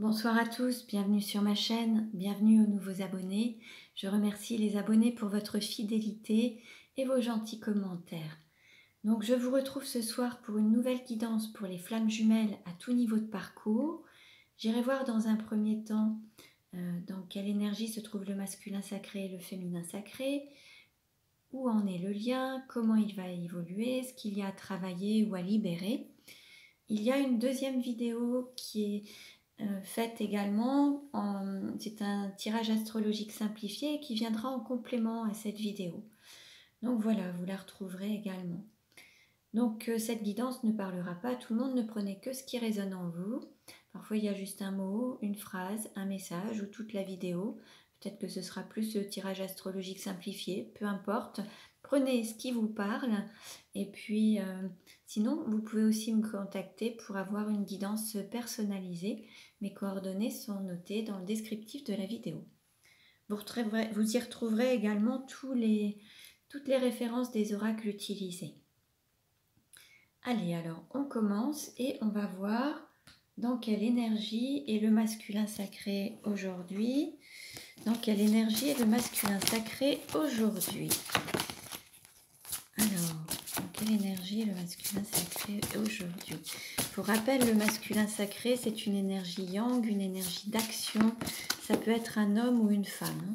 Bonsoir à tous, bienvenue sur ma chaîne, bienvenue aux nouveaux abonnés. Je remercie les abonnés pour votre fidélité et vos gentils commentaires. Donc je vous retrouve ce soir pour une nouvelle guidance pour les flammes jumelles à tout niveau de parcours. J'irai voir dans un premier temps dans quelle énergie se trouve le masculin sacré et le féminin sacré, où en est le lien, comment il va évoluer, ce qu'il y a à travailler ou à libérer. Il y a une deuxième vidéo qui est faite également, c'est un tirage astrologique simplifié qui viendra en complément à cette vidéo. Donc voilà, vous la retrouverez également. Donc cette guidance ne parlera pas à tout le monde, ne prenez que ce qui résonne en vous. Parfois il y a juste un mot, une phrase, un message ou toute la vidéo. Peut-être que ce sera plus le tirage astrologique simplifié, peu importe. Prenez ce qui vous parle et puis sinon vous pouvez aussi me contacter pour avoir une guidance personnalisée. Mes coordonnées sont notées dans le descriptif de la vidéo. Vous y retrouverez également toutes les références des oracles utilisés. Allez, alors on commence et on va voir dans quelle énergie est le masculin sacré aujourd'hui. Dans quelle énergie est le masculin sacré aujourd'hui? Alors, dans quelle énergie est le masculin sacré aujourd'hui? Pour rappel, le masculin sacré, c'est une énergie yang, une énergie d'action. Ça peut être un homme ou une femme.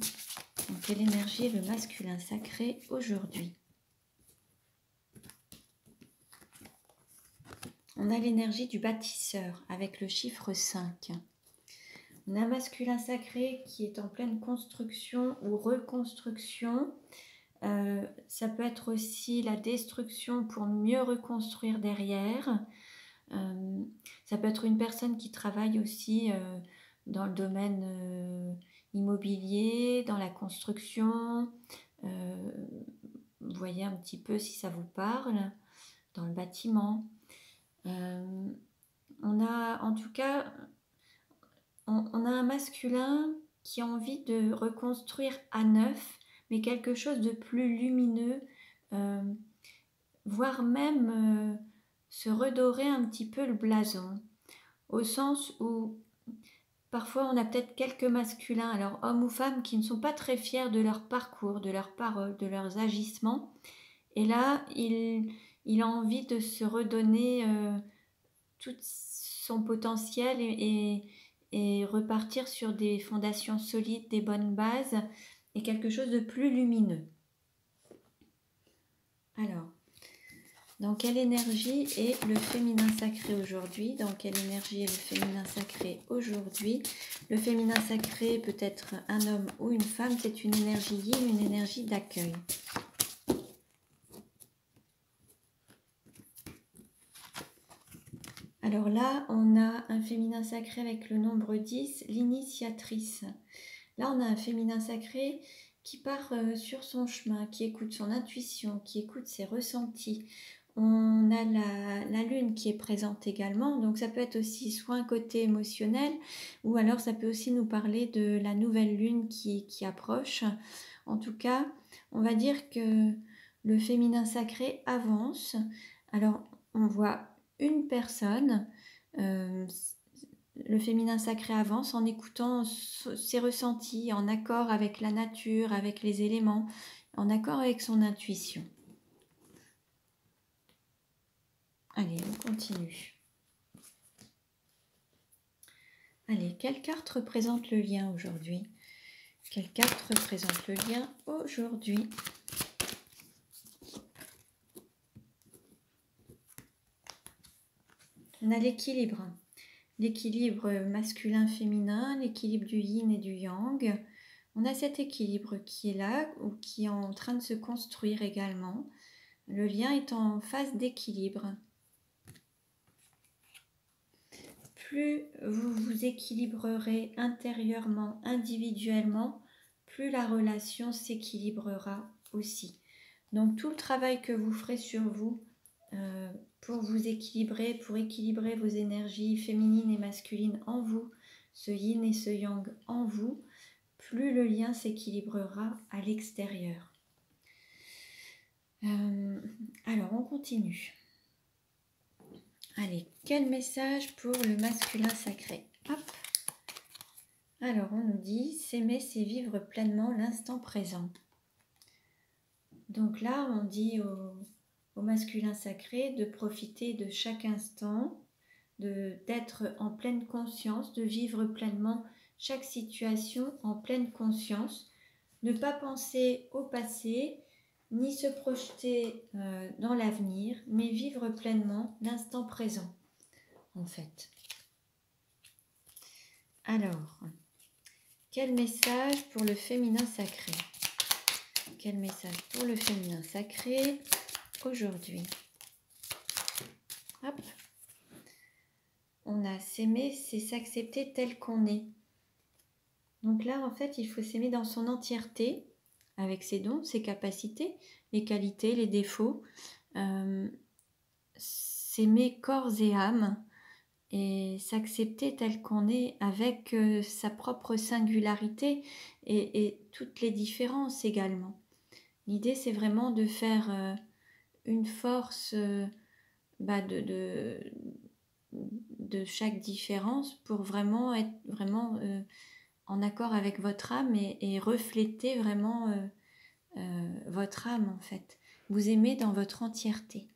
Dans quelle énergie est le masculin sacré aujourd'hui? On a l'énergie du bâtisseur avec le chiffre 5. On a un masculin sacré qui est en pleine construction ou reconstruction. Ça peut être aussi la destruction pour mieux reconstruire derrière. Ça peut être une personne qui travaille aussi dans le domaine immobilier, dans la construction. Vous voyez un petit peu si ça vous parle, dans le bâtiment. On a en tout cas on a un masculin qui a envie de reconstruire à neuf, mais quelque chose de plus lumineux, voire même se redorer un petit peu le blason, au sens où parfois on a peut-être quelques masculins, alors hommes ou femmes, qui ne sont pas très fiers de leur parcours, de leurs paroles, de leurs agissements, et là il a envie de se redonner tout son potentiel et repartir sur des fondations solides, des bonnes bases et quelque chose de plus lumineux. Alors, dans quelle énergie est le féminin sacré aujourd'hui? Dans quelle énergie est le féminin sacré aujourd'hui? Le féminin sacré peut être un homme ou une femme, c'est une énergie yin, une énergie d'accueil. Alors là, on a un féminin sacré avec le nombre 10, l'initiatrice. Là, on a un féminin sacré qui part sur son chemin, qui écoute son intuition, qui écoute ses ressentis. On a la lune qui est présente également, donc ça peut être aussi soit un côté émotionnel, ou alors ça peut aussi nous parler de la nouvelle lune qui approche. En tout cas, on va dire que le féminin sacré avance. Alors, on voit une personne, le féminin sacré avance en écoutant ses ressentis, en accord avec la nature, avec les éléments, en accord avec son intuition. Allez, on continue. Allez, quelle carte représente le lien aujourd'hui? Quelle carte représente le lien aujourd'hui? On a l'équilibre. L'équilibre masculin-féminin, l'équilibre du yin et du yang. On a cet équilibre qui est là ou qui est en train de se construire également. Le lien est en phase d'équilibre. Plus vous vous équilibrerez intérieurement, individuellement, plus la relation s'équilibrera aussi. Donc tout le travail que vous ferez sur vous pour vous équilibrer, pour équilibrer vos énergies féminines et masculines en vous, ce yin et ce yang en vous, plus le lien s'équilibrera à l'extérieur. Alors on continue. Allez, quel message pour le masculin sacré? Hop, Alors, on nous dit, s'aimer, c'est vivre pleinement l'instant présent. Donc là, on dit au masculin sacré de profiter de chaque instant, d'être en pleine conscience, de vivre pleinement chaque situation en pleine conscience, ne pas penser au passé, ni se projeter dans l'avenir, mais vivre pleinement l'instant présent, en fait. Alors, quel message pour le féminin sacré? Quel message pour le féminin sacré aujourd'hui? Hop. On a s'aimer, c'est s'accepter tel qu'on est. Donc là, en fait, il faut s'aimer dans son entièreté, avec ses dons, ses capacités, les qualités, les défauts. S'aimer corps et âme et s'accepter tel qu'on est avec sa propre singularité et toutes les différences également. L'idée, c'est vraiment de faire une force de chaque différence pour vraiment être en accord avec votre âme et refléter vraiment votre âme en fait. Vous aimez dans votre entièreté.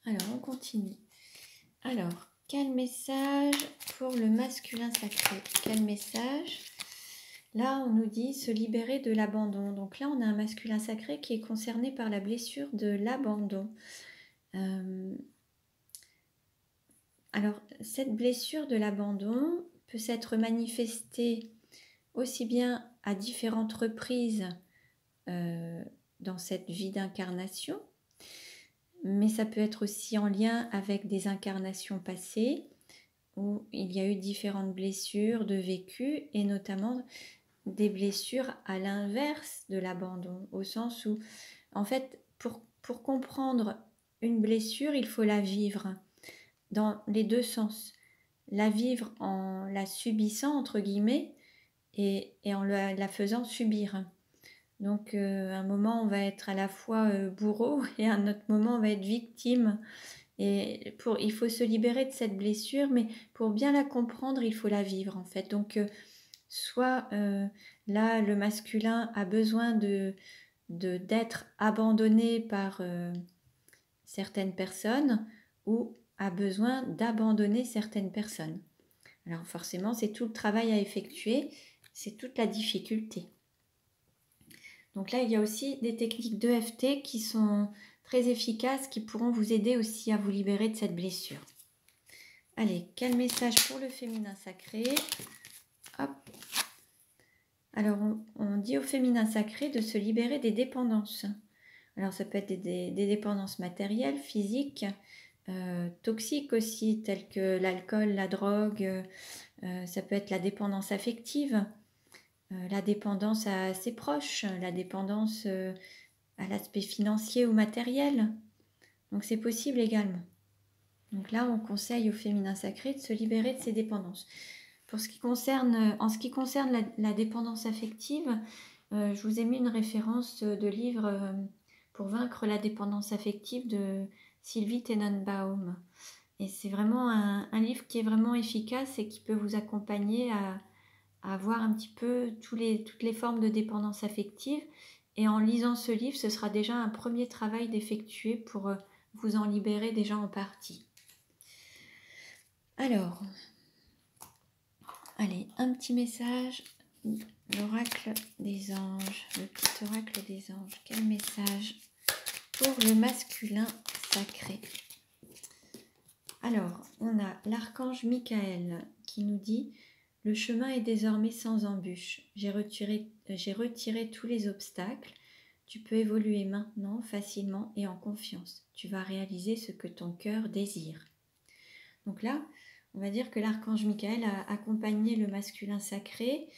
Alors, on continue. Alors, quel message pour le masculin sacré? Quel message? Là, on nous dit se libérer de l'abandon. Donc là, on a un masculin sacré qui est concerné par la blessure de l'abandon. Alors, cette blessure de l'abandon peut s'être manifestée aussi bien à différentes reprises dans cette vie d'incarnation, mais ça peut être aussi en lien avec des incarnations passées où il y a eu différentes blessures de vécu et notamment des blessures à l'inverse de l'abandon, au sens où, en fait, pour comprendre une blessure, il faut la vivre dans les deux sens. La vivre en la subissant, entre guillemets, et en la faisant subir. Donc, à un moment, on va être à la fois bourreau et à un autre moment, on va être victime. Et il faut se libérer de cette blessure, mais pour bien la comprendre, il faut la vivre, en fait. Donc, soit là, le masculin a besoin d'être abandonné par certaines personnes ou a besoin d'abandonner certaines personnes. Alors forcément, c'est tout le travail à effectuer, c'est toute la difficulté. Donc là, il y a aussi des techniques d'EFT qui sont très efficaces, qui pourront vous aider aussi à vous libérer de cette blessure. Allez, quel message pour le féminin sacré? Hop. Alors, on dit au féminin sacré de se libérer des dépendances. Alors, ça peut être des dépendances matérielles, physiques, toxiques aussi, telles que l'alcool, la drogue. Ça peut être la dépendance affective, la dépendance à ses proches, la dépendance à l'aspect financier ou matériel. Donc, c'est possible également. Donc là, on conseille au féminin sacré de se libérer de ces dépendances. En ce qui concerne la dépendance affective, je vous ai mis une référence de livre pour vaincre la dépendance affective de Sylvie Tenenbaum. Et c'est vraiment un livre qui est vraiment efficace et qui peut vous accompagner à voir un petit peu toutes les formes de dépendance affective. Et en lisant ce livre, ce sera déjà un premier travail d'effectuer pour vous en libérer déjà en partie. Alors, allez, un petit message, l'oracle des anges, le petit oracle des anges. Quel message pour le masculin sacré? Alors, on a l'archange Michael qui nous dit « Le chemin est désormais sans embûche. J'ai retiré tous les obstacles. Tu peux évoluer maintenant facilement et en confiance. Tu vas réaliser ce que ton cœur désire. » Donc là, on va dire que l'archange Michael a accompagné le masculin sacré.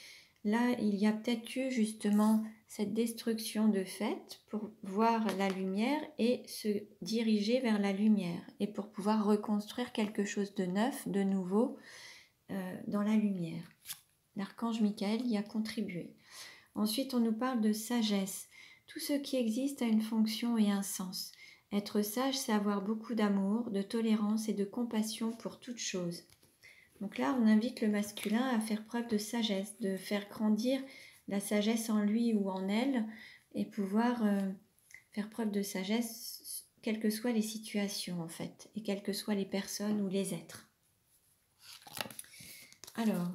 Là, il y a peut-être eu justement cette destruction de fait pour voir la lumière et se diriger vers la lumière et pour pouvoir reconstruire quelque chose de neuf, de nouveau dans la lumière. L'archange Michael y a contribué. Ensuite, on nous parle de sagesse. Tout ce qui existe a une fonction et un sens. Être sage, c'est avoir beaucoup d'amour, de tolérance et de compassion pour toute chose. Donc là, on invite le masculin à faire preuve de sagesse, de faire grandir la sagesse en lui ou en elle et pouvoir faire preuve de sagesse, quelles que soient les situations en fait, et quelles que soient les personnes ou les êtres. Alors,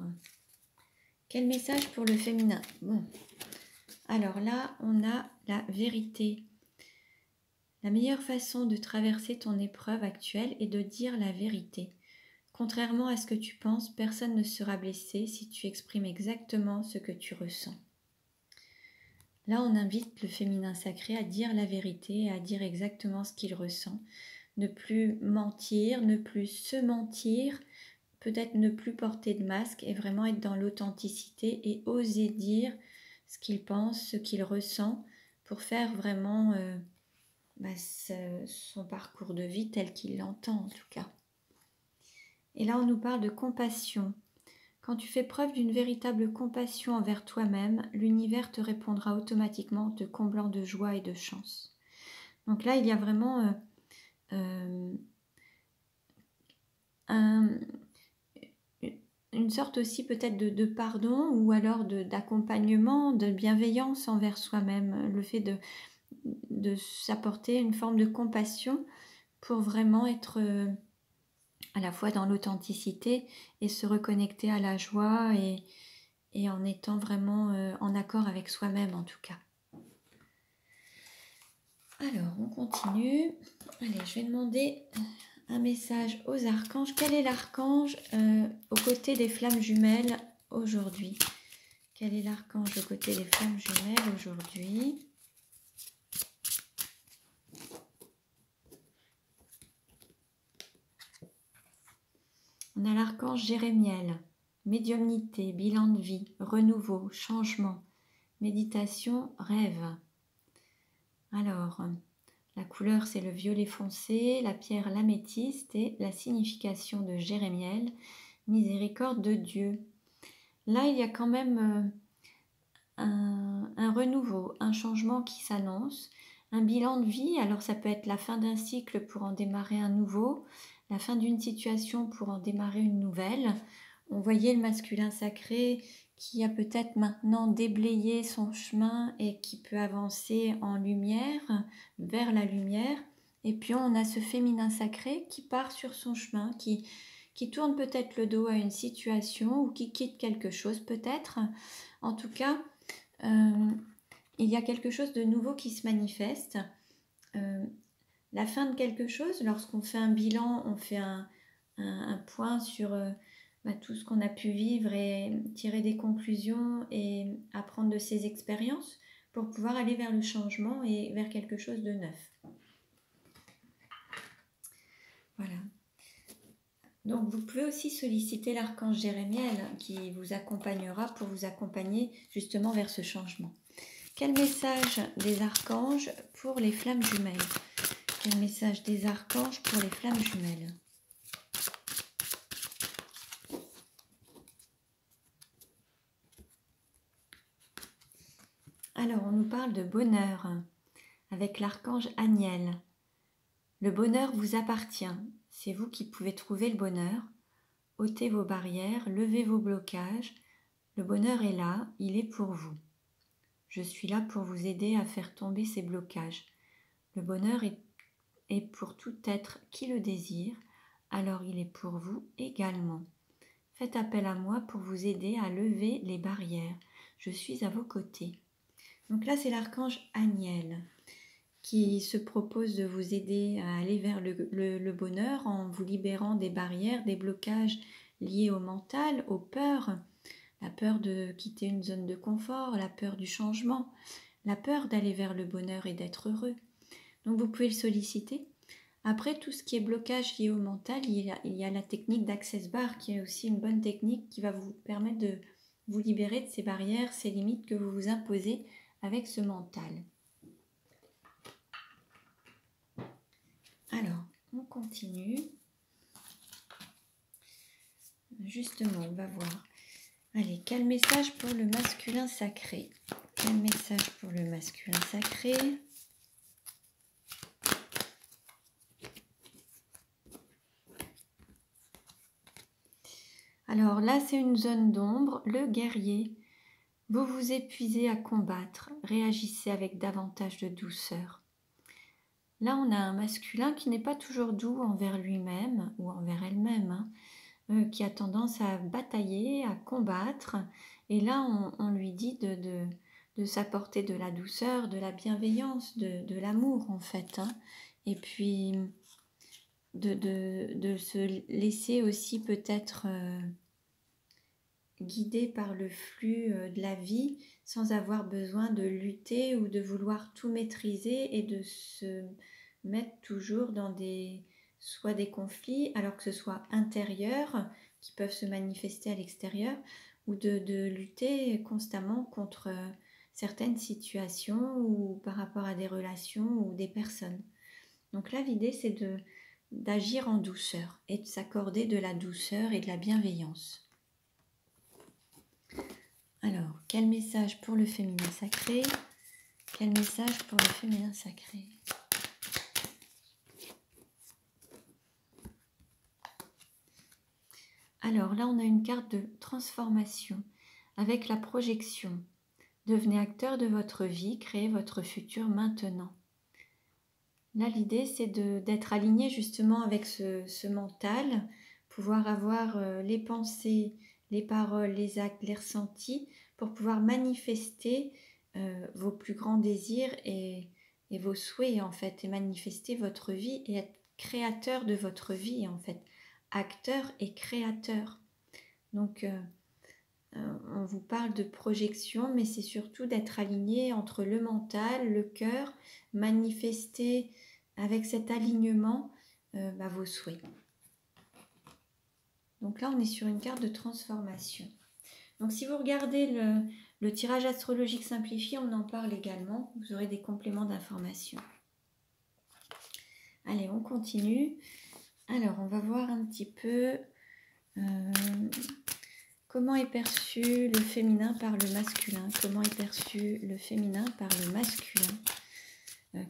quel message pour le féminin? Bon, alors là, on a la vérité. La meilleure façon de traverser ton épreuve actuelle est de dire la vérité. Contrairement à ce que tu penses, personne ne sera blessé si tu exprimes exactement ce que tu ressens. Là, on invite le féminin sacré à dire la vérité, à dire exactement ce qu'il ressent. Ne plus mentir, ne plus se mentir, peut-être ne plus porter de masque et vraiment être dans l'authenticité et oser dire ce qu'il pense, ce qu'il ressent pour faire vraiment son parcours de vie tel qu'il l'entend en tout cas. Et là, on nous parle de compassion. Quand tu fais preuve d'une véritable compassion envers toi-même, l'univers te répondra automatiquement, te comblant de joie et de chance. Donc là, il y a vraiment une sorte aussi peut-être de pardon ou alors d'accompagnement, de bienveillance envers soi-même. Le fait de s'apporter une forme de compassion pour vraiment être à la fois dans l'authenticité et se reconnecter à la joie et en étant vraiment en accord avec soi-même en tout cas. Alors, on continue. Allez, je vais demander un message aux archanges. Quel est l'archange aux côtés des flammes jumelles aujourd'hui? Quel est l'archange aux côtés des flammes jumelles aujourd'hui? On a l'archange Jérémiel. Médiumnité, bilan de vie, renouveau, changement, méditation, rêve. Alors, la couleur c'est le violet foncé, la pierre l'améthyste et la signification de Jérémiel, miséricorde de Dieu. Là, il y a quand même un renouveau, un changement qui s'annonce, un bilan de vie. Alors ça peut être la fin d'un cycle pour en démarrer un nouveau, la fin d'une situation pour en démarrer une nouvelle. On voyait le masculin sacré qui a peut-être maintenant déblayé son chemin et qui peut avancer en lumière, vers la lumière. Et puis on a ce féminin sacré qui part sur son chemin, qui tourne peut-être le dos à une situation ou qui quitte quelque chose peut-être. En tout cas, il y a quelque chose de nouveau qui se manifeste. La fin de quelque chose, lorsqu'on fait un bilan, on fait un point sur tout ce qu'on a pu vivre et tirer des conclusions et apprendre de ses expériences pour pouvoir aller vers le changement et vers quelque chose de neuf. Voilà. Donc vous pouvez aussi solliciter l'archange Jérémiel qui vous accompagnera pour vous accompagner justement vers ce changement. Quel message des archanges pour les flammes jumelles? Quel message des archanges pour les flammes jumelles? Alors, on nous parle de bonheur avec l'archange Aniel. Le bonheur vous appartient. C'est vous qui pouvez trouver le bonheur. ôtez vos barrières, levez vos blocages. Le bonheur est là, il est pour vous. Je suis là pour vous aider à faire tomber ces blocages. Le bonheur est pour tout être qui le désire, alors il est pour vous également. Faites appel à moi pour vous aider à lever les barrières. Je suis à vos côtés. Donc là, c'est l'archange Aniel qui se propose de vous aider à aller vers le bonheur en vous libérant des barrières, des blocages liés au mental, aux peurs, la peur de quitter une zone de confort, la peur du changement, la peur d'aller vers le bonheur et d'être heureux. Donc vous pouvez le solliciter. Après, tout ce qui est blocage lié au mental, il y a la technique d'Access Bar qui est aussi une bonne technique qui va vous permettre de vous libérer de ces barrières, ces limites que vous vous imposez avec ce mental. Alors, on continue. Justement, on va voir. Allez, quel message pour le masculin sacré? Quel message pour le masculin sacré? Alors là, c'est une zone d'ombre, le guerrier. Vous vous épuisez à combattre, réagissez avec davantage de douceur. Là, on a un masculin qui n'est pas toujours doux envers lui-même ou envers elle-même, hein, qui a tendance à batailler, à combattre. Et là, on lui dit de s'apporter de la douceur, de la bienveillance, de l'amour en fait. Hein. Et puis de se laisser aussi peut-être guider par le flux de la vie sans avoir besoin de lutter ou de vouloir tout maîtriser et de se mettre toujours dans soit des conflits, alors que ce soit intérieurs qui peuvent se manifester à l'extérieur, ou de lutter constamment contre certaines situations ou par rapport à des relations ou des personnes. Donc là, l'idée, c'est d'agir en douceur et de s'accorder de la douceur et de la bienveillance. Alors, quel message pour le féminin sacré? Quel message pour le féminin sacré? Alors là, on a une carte de transformation avec la projection. Devenez acteur de votre vie, créez votre futur maintenant. Là, l'idée, c'est d'être aligné justement avec ce mental, pouvoir avoir les pensées, les paroles, les actes, les ressentis, pour pouvoir manifester vos plus grands désirs et vos souhaits, en fait, et manifester votre vie et être créateur de votre vie, en fait, acteur et créateur. Donc, on vous parle de projection, mais c'est surtout d'être aligné entre le mental, le cœur, manifester avec cet alignement vos souhaits. Donc là, on est sur une carte de transformation. Donc si vous regardez le tirage astrologique simplifié, on en parle également. Vous aurez des compléments d'information. Allez, on continue. Alors, on va voir un petit peu comment est perçu le féminin par le masculin. Comment est perçu le féminin par le masculin.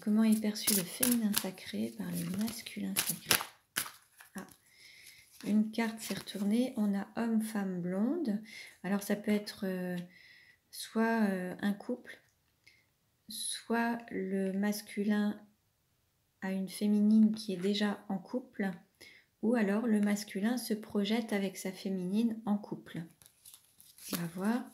Comment est perçu le féminin sacré par le masculin sacré. Une carte s'est retournée, on a homme, femme, blonde. Alors ça peut être soit un couple, soit le masculin a une féminine qui est déjà en couple, ou alors le masculin se projette avec sa féminine en couple. On va voir.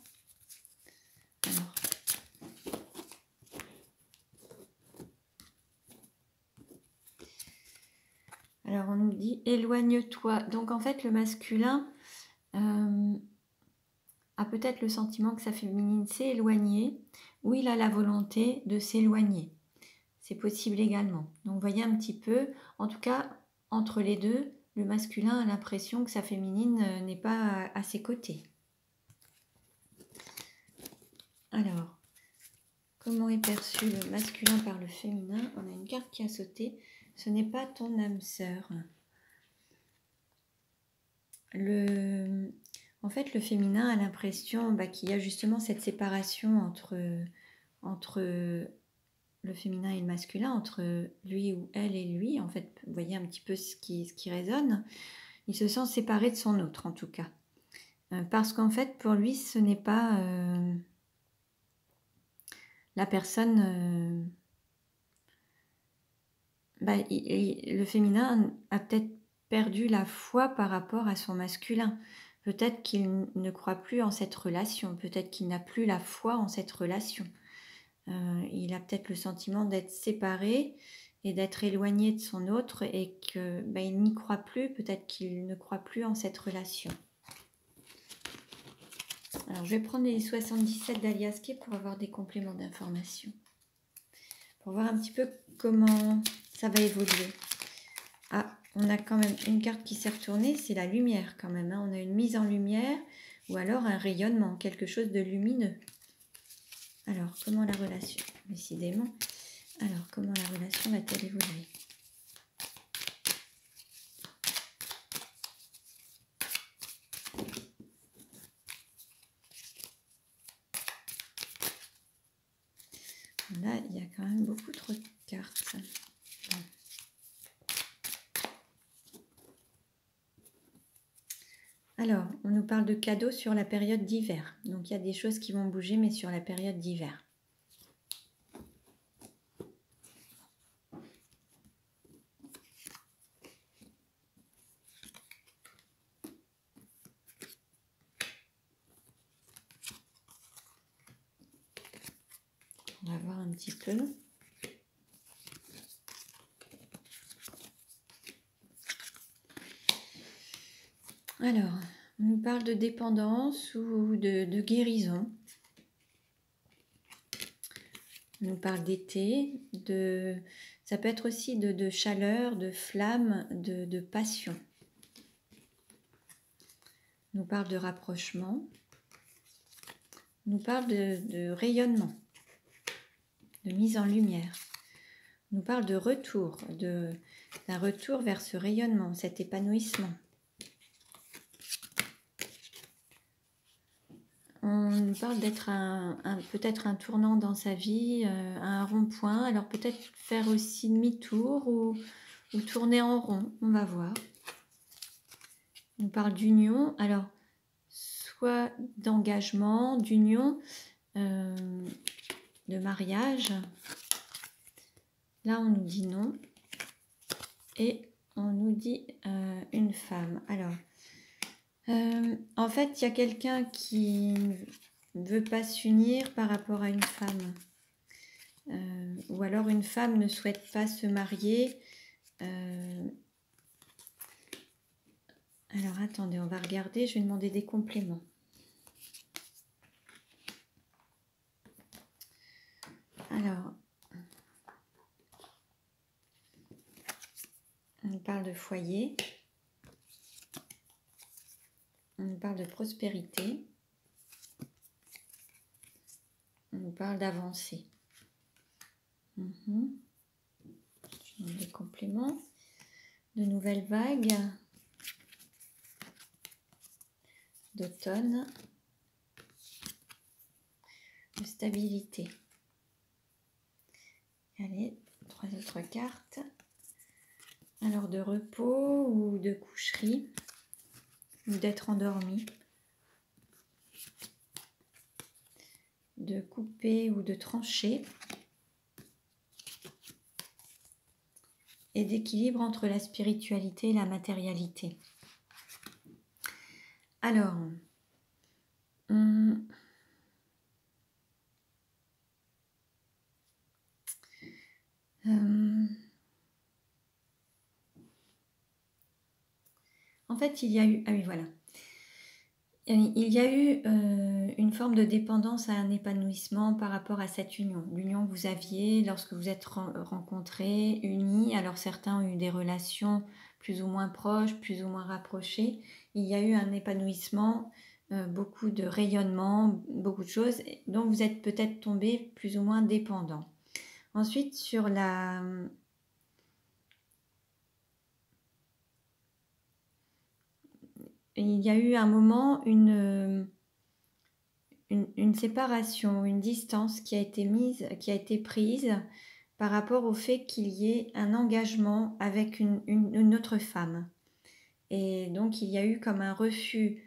Alors on nous dit éloigne-toi. Donc en fait le masculin a peut-être le sentiment que sa féminine s'est éloignée, ou il a la volonté de s'éloigner. C'est possible également. Donc, vous voyez un petit peu, en tout cas, entre les deux, le masculin a l'impression que sa féminine n'est pas à ses côtés. Alors, comment est perçu le masculin par le féminin? On a une carte qui a sauté. Ce n'est pas ton âme sœur. En fait, le féminin a l'impression qu'il y a justement cette séparation entre le féminin et le masculin, entre lui ou elle et lui. En fait, vous voyez un petit peu ce qui résonne. Il se sent séparé de son autre, en tout cas. Parce qu'en fait, pour lui, ce n'est pas la personne... le féminin a peut-être perdu la foi par rapport à son masculin. Peut-être qu'il ne croit plus en cette relation. Peut-être qu'il n'a plus la foi en cette relation. Il a peut-être le sentiment d'être séparé et d'être éloigné de son autre et qu'il n'y croit plus, peut-être qu'il ne croit plus en cette relation. Alors je vais prendre les 77 d'Aliaské pour avoir des compléments d'information. Pour voir un petit peu comment ça va évoluer. Ah, on a quand même une carte qui s'est retournée, c'est la lumière quand même. On a une mise en lumière ou alors un rayonnement, quelque chose de lumineux. Alors, comment la relation, décidément, alors comment la relation va-t-elle évoluer? Là, il y a quand même beaucoup trop de cartes. Bon. Alors, on nous parle de cadeaux sur la période d'hiver. Donc, il y a des choses qui vont bouger, mais sur la période d'hiver. On va voir un petit peu. Alors, on nous parle de dépendance ou de guérison. On nous parle d'été, ça peut être aussi de chaleur, de flamme, de passion. On nous parle de rapprochement. On nous parle de rayonnement, de mise en lumière. On nous parle de retour, d'un retour vers ce rayonnement, cet épanouissement. On nous parle d'être peut-être un tournant dans sa vie, un rond-point. Alors peut-être faire aussi demi-tour ou tourner en rond, on va voir. On nous parle d'union, alors soit d'engagement, d'union, de mariage. Là on nous dit non. Et on nous dit une femme. Alors, en fait, il y a quelqu'un qui ne veut pas s'unir par rapport à une femme. Ou alors une femme ne souhaite pas se marier. Alors, attendez, on va regarder. Je vais demander des compléments. Alors, on parle de foyer. On parle de prospérité. On parle d'avancée. Je demande des compléments. De nouvelles vagues. D'automne. De stabilité. Allez, 3 autres cartes. Alors de repos ou de coucherie. Ou d'être endormi. De couper ou de trancher. Et d'équilibre entre la spiritualité et la matérialité. Alors, en fait, il y a eu... Ah oui, voilà. Il y a eu une forme de dépendance à un épanouissement par rapport à cette union. L'union que vous aviez lorsque vous êtes rencontrés, unis. Alors certains ont eu des relations plus ou moins proches, plus ou moins rapprochées. Il y a eu un épanouissement, beaucoup de rayonnement, beaucoup de choses. Donc vous êtes peut-être tombés plus ou moins dépendants. Ensuite, sur la... Il y a eu un moment une séparation, une distance qui a été prise par rapport au fait qu'il y ait un engagement avec une autre femme. Et donc il y a eu comme un refus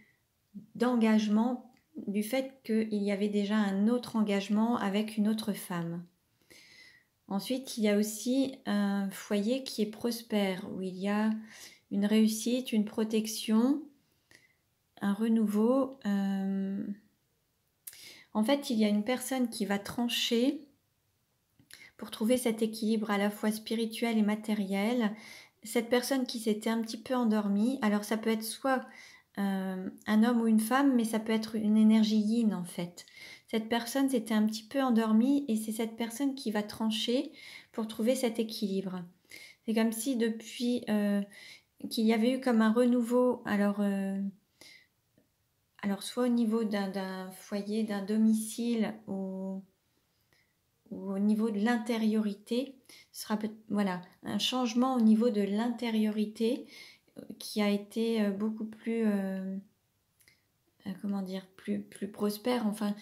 d'engagement du fait qu'il y avait déjà un autre engagement avec une autre femme. Ensuite, il y a aussi un foyer qui est prospère, où il y a une réussite, une protection, un renouveau. En fait, il y a une personne qui va trancher pour trouver cet équilibre à la fois spirituel et matériel. Cette personne qui s'était un petit peu endormie, alors ça peut être soit un homme ou une femme, mais ça peut être une énergie yin en fait. Cette personne s'était un petit peu endormie et c'est cette personne qui va trancher pour trouver cet équilibre. C'est comme si depuis qu'il y avait eu comme un renouveau, alors soit au niveau d'un foyer, d'un domicile ou au niveau de l'intériorité, ce sera voilà, un changement au niveau de l'intériorité qui a été beaucoup plus, comment dire, plus prospère. Enfin,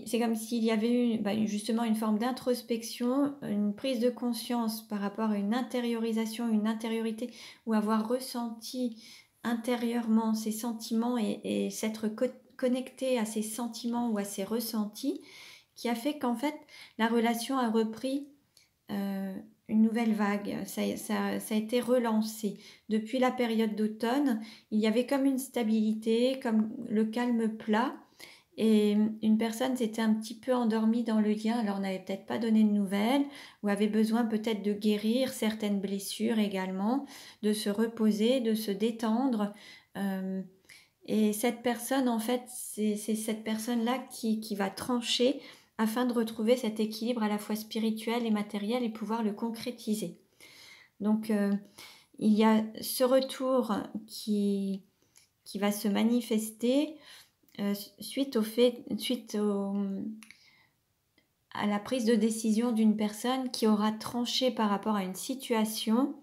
c'est comme s'il y avait eu justement une forme d'introspection, une prise de conscience par rapport à une intériorisation, une intériorité, ou avoir ressenti intérieurement ses sentiments et s'être connecté à ses sentiments ou à ses ressentis qui a fait qu'en fait la relation a repris une nouvelle vague, ça a été relancé. Depuis la période d'automne, il y avait comme une stabilité, comme le calme plat, et une personne s'était un petit peu endormie dans le lien, alors n'avait peut-être pas donné de nouvelles, ou avait besoin peut-être de guérir certaines blessures également, de se reposer, de se détendre. Et cette personne, en fait, c'est cette personne-là qui va trancher afin de retrouver cet équilibre à la fois spirituel et matériel et pouvoir le concrétiser. Donc, il y a ce retour qui va se manifester suite à la prise de décision d'une personne qui aura tranché par rapport à une situation.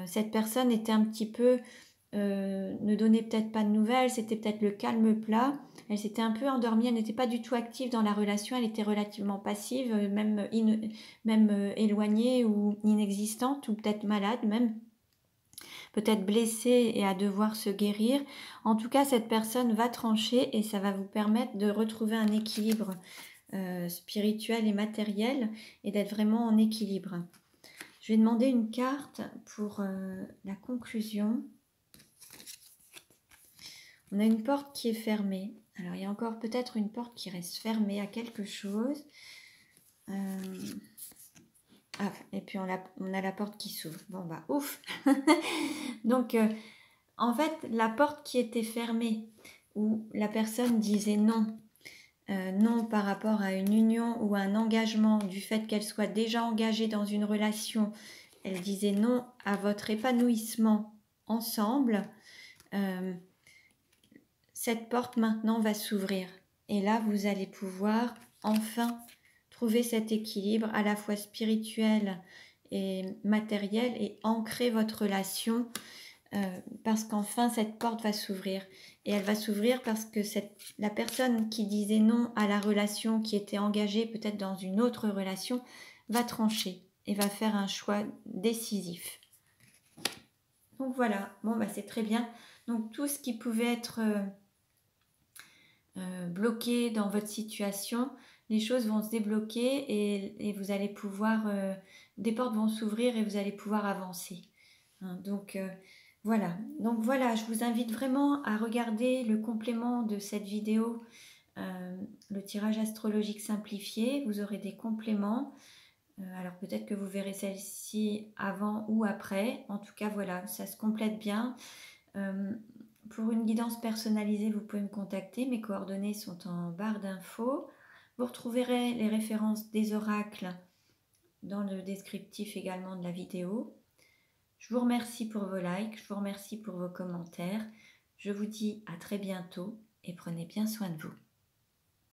Cette personne était un petit peu ne donnait peut-être pas de nouvelles, c'était peut-être le calme plat. Elle s'était un peu endormie, elle n'était pas du tout active dans la relation, elle était relativement passive, même éloignée ou inexistante, ou peut-être malade même, peut-être blessée et à devoir se guérir. En tout cas, cette personne va trancher et ça va vous permettre de retrouver un équilibre spirituel et matériel et d'être vraiment en équilibre. Je vais demander une carte pour la conclusion. On a une porte qui est fermée. Alors, il y a encore peut-être une porte qui reste fermée à quelque chose. Ah, et puis on a la porte qui s'ouvre. Bon, bah, ouf. Donc, en fait, la porte qui était fermée, où la personne disait non, non par rapport à une union ou à un engagement, du fait qu'elle soit déjà engagée dans une relation, elle disait non à votre épanouissement ensemble. Cette porte maintenant va s'ouvrir et là vous allez pouvoir enfin trouver cet équilibre à la fois spirituel et matériel et ancrer votre relation parce qu'enfin cette porte va s'ouvrir et elle va s'ouvrir parce que la personne qui disait non à la relation, qui était engagée peut-être dans une autre relation, va trancher et va faire un choix décisif. Donc voilà, bon bah c'est très bien. Donc tout ce qui pouvait être bloqué dans votre situation, les choses vont se débloquer et vous allez pouvoir, des portes vont s'ouvrir et vous allez pouvoir avancer. Hein, donc voilà, je vous invite vraiment à regarder le complément de cette vidéo, le tirage astrologique simplifié. Vous aurez des compléments. Alors peut-être que vous verrez celle-ci avant ou après. En tout cas, voilà, ça se complète bien. Pour une guidance personnalisée, vous pouvez me contacter. Mes coordonnées sont en barre d'infos. Vous retrouverez les références des oracles dans le descriptif également de la vidéo. Je vous remercie pour vos likes, je vous remercie pour vos commentaires. Je vous dis à très bientôt et prenez bien soin de vous.